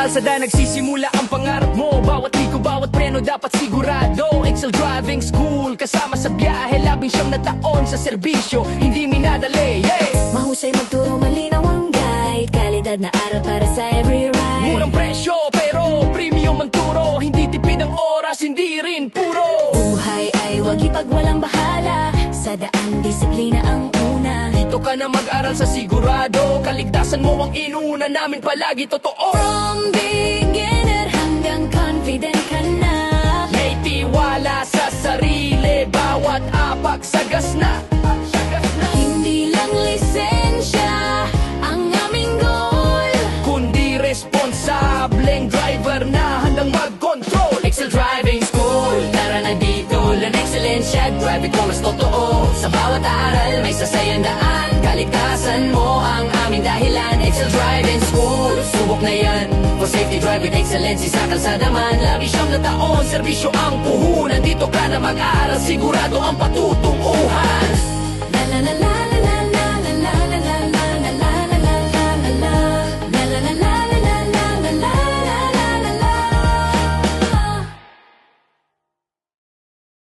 kalsada nagsisimula ang pangarap mo. Bawat liko, bawat preno dapat sigurado. Excel Driving School, kasama sa biyahe, 19 na taon sa serbisyo, hindi minadali, yeah! Mahusay magturo, malinaw ang guide, kalidad na aral para sa every ride. Murang presyo pero premium ang turo, hindi tipid ang oras, hindi rin puro. Buhay ay wag ipag walang bahala, sa daan disiplina ang una. Dito ka na mag-aral sa sigurado, kaligtasan mo ang inuna namin palagi totoo. From beginner hanggang confident ka na, May tiwala sa sarili, bawat apak sagas na. hindi lang lisensya ang aming goal, Kundi responsableng driver na handang mag-control. Excel Driving School, tara na dito, learn excellensya, drive it mo mas totoo. Sa bawat aral may sasayang daan, kaligtasan mo ang aming dahilan. Excel Driving School, subok na yan, for safety drive with excellency sa kalsada man. 19 na taon, serbisyo ang puhunan, dito ka na mag-aaral, sigurado ang patutungo.